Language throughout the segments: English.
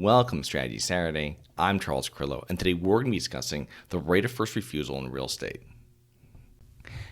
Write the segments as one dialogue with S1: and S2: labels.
S1: Welcome to Strategy Saturday. I'm Charles Carillo, and today we're going to be discussing the right of first refusal in real estate.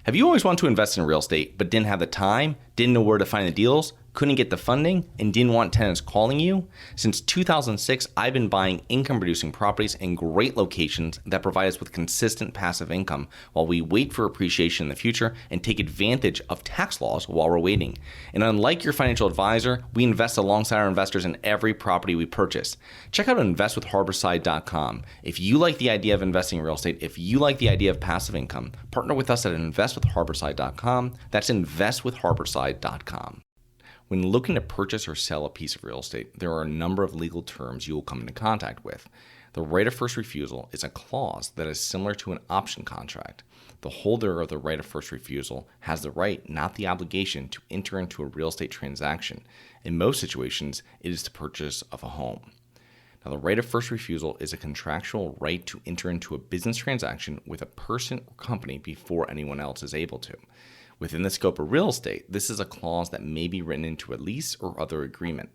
S1: Have you always wanted to invest in real estate but didn't have the time, didn't know where to find the deals, couldn't get the funding, and didn't want tenants calling you? Since 2006, I've been buying income-producing properties in great locations that provide us with consistent passive income while we wait for appreciation in the future and take advantage of tax laws while we're waiting. And unlike your financial advisor, we invest alongside our investors in every property we purchase. Check out investwithharborside.com. If you like the idea of investing in real estate, if you like the idea of passive income, partner with us at investwithharborside.com. That's investwithharborside.com. When looking to purchase or sell a piece of real estate, there are a number of legal terms you will come into contact with. The right of first refusal is a clause that is similar to an option contract. The holder of the right of first refusal has the right, not the obligation, to enter into a real estate transaction. In most situations, it is the purchase of a home. Now, the right of first refusal is a contractual right to enter into a business transaction with a person or company before anyone else is able to. Within the scope of real estate, this is a clause that may be written into a lease or other agreement.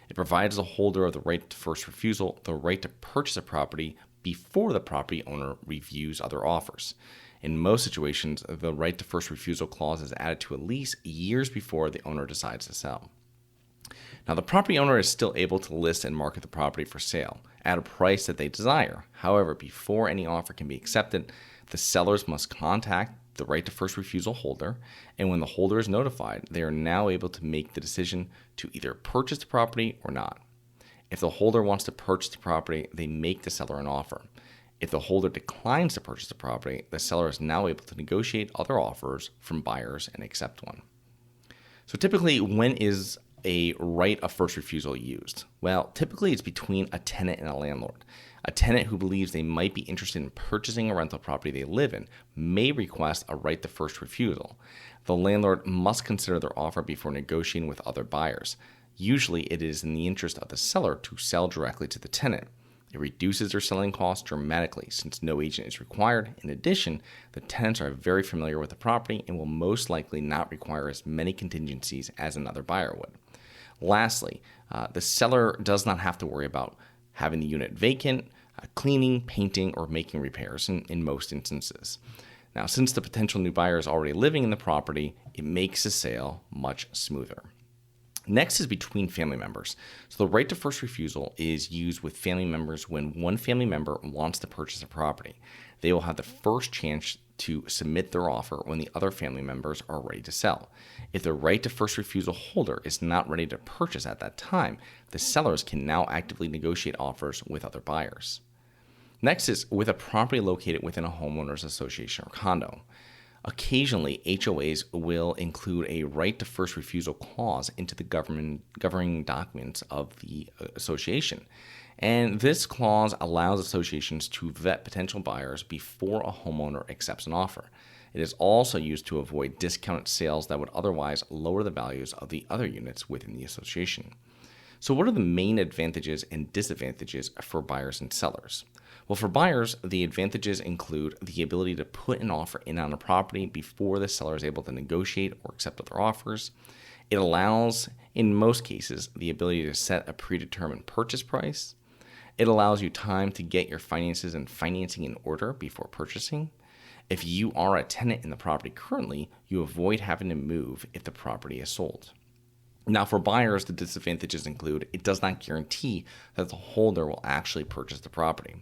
S1: It provides the holder of the right to first refusal the right to purchase a property before the property owner reviews other offers. In most situations, the right to first refusal clause is added to a lease years before the owner decides to sell. Now, the property owner is still able to list and market the property for sale at a price that they desire. However, before any offer can be accepted, the sellers must contact the right to first refusal holder, and when the holder is notified, they are now able to make the decision to either purchase the property or not. If the holder wants to purchase the property, they make the seller an offer. If the holder declines to purchase the property, the seller is now able to negotiate other offers from buyers and accept one. So typically, when is a right of first refusal used? Well, typically it's between a tenant and a landlord. A tenant who believes they might be interested in purchasing a rental property they live in may request a right to first refusal. The landlord must consider their offer before negotiating with other buyers. Usually it is in the interest of the seller to sell directly to the tenant. It reduces their selling costs dramatically since no agent is required. In addition, the tenants are very familiar with the property and will most likely not require as many contingencies as another buyer would. Lastly, the seller does not have to worry about having the unit vacant, cleaning, painting, or making repairs in most instances. Now, since the potential new buyer is already living in the property, it makes the sale much smoother. Next is between family members. So the right to first refusal is used with family members when one family member wants to purchase a property. They will have the first chance to submit their offer when the other family members are ready to sell. If the right to first refusal holder is not ready to purchase at that time, the sellers can now actively negotiate offers with other buyers. Next is with a property located within a homeowners association or condo. Occasionally, HOAs will include a right to first refusal clause into the governing documents of the association. And this clause allows associations to vet potential buyers before a homeowner accepts an offer. It is also used to avoid discounted sales that would otherwise lower the values of the other units within the association. So what are the main advantages and disadvantages for buyers and sellers? Well, for buyers, the advantages include the ability to put an offer in on a property before the seller is able to negotiate or accept other offers. It allows, in most cases, the ability to set a predetermined purchase price. It allows you time to get your finances and financing in order before purchasing. If you are a tenant in the property currently, you avoid having to move if the property is sold. Now, for buyers, the disadvantages include it does not guarantee that the holder will actually purchase the property.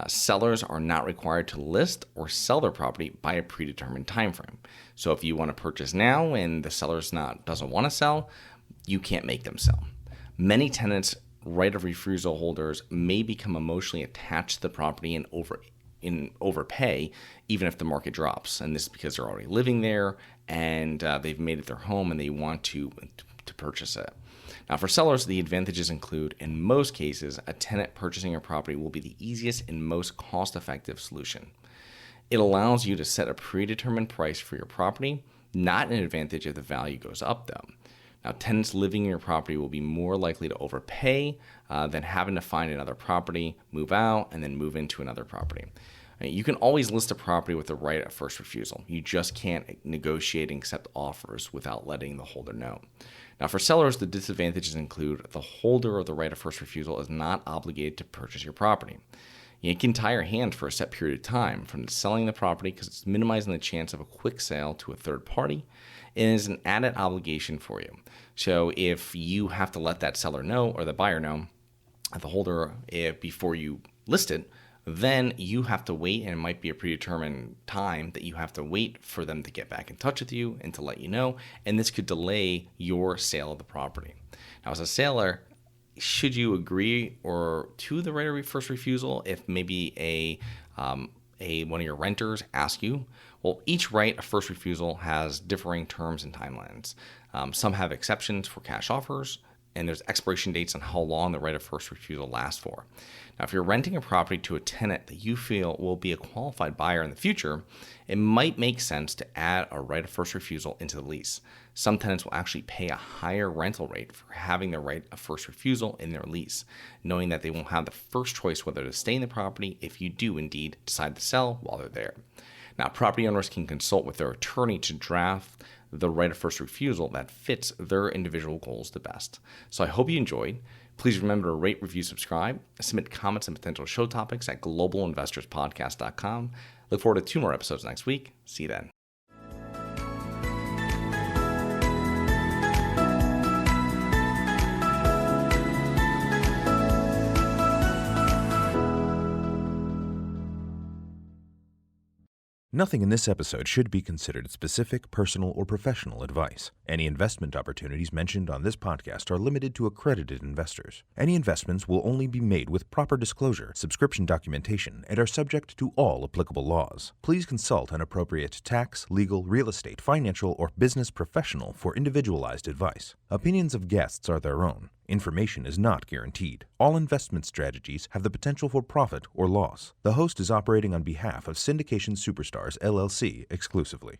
S1: Sellers are not required to list or sell their property by a predetermined time frame. So if you want to purchase now and the seller doesn't want to sell, you can't make them sell. Many tenants, right of refusal holders, may become emotionally attached to the property and overpay even if the market drops. And this is because they're already living there and they've made it their home and they want to purchase it. Now, for sellers, the advantages include, in most cases, a tenant purchasing a property will be the easiest and most cost-effective solution. It allows you to set a predetermined price for your property, not an advantage if the value goes up, though. Now, tenants living in your property will be more likely to overpay than having to find another property, move out, and then move into another property. You can always list a property with the right of first refusal. You just can't negotiate and accept offers without letting the holder know. Now, for sellers, the disadvantages include the holder of the right of first refusal is not obligated to purchase your property. You can tie your hands for a set period of time from selling the property because it's minimizing the chance of a quick sale to a third party and is an added obligation for you. So if you have to let that seller know or the buyer know, the holder, before you list it, then you have to wait, and it might be a predetermined time that you have to wait for them to get back in touch with you and to let you know, and this could delay your sale of the property. Now, as a seller, should you agree to the right of first refusal if maybe one of your renters asks you? Well, each right of first refusal has differing terms and timelines. Some have exceptions for cash offers, and there's expiration dates on how long the right of first refusal lasts for. Now, if you're renting a property to a tenant that you feel will be a qualified buyer in the future, it might make sense to add a right of first refusal into the lease. Some tenants will actually pay a higher rental rate for having the right of first refusal in their lease, knowing that they won't have the first choice whether to stay in the property if you do indeed decide to sell while they're there. Now, property owners can consult with their attorney to draft the right of first refusal that fits their individual goals the best. So I hope you enjoyed. Please remember to rate, review, subscribe, submit comments and potential show topics at globalinvestorspodcast.com. Look forward to 2 more episodes next week. See you then.
S2: Nothing in this episode should be considered specific, personal, or professional advice. Any investment opportunities mentioned on this podcast are limited to accredited investors. Any investments will only be made with proper disclosure, subscription documentation, and are subject to all applicable laws. Please consult an appropriate tax, legal, real estate, financial, or business professional for individualized advice. Opinions of guests are their own. Information is not guaranteed. All investment strategies have the potential for profit or loss. The host is operating on behalf of Syndication Superstars, LLC exclusively.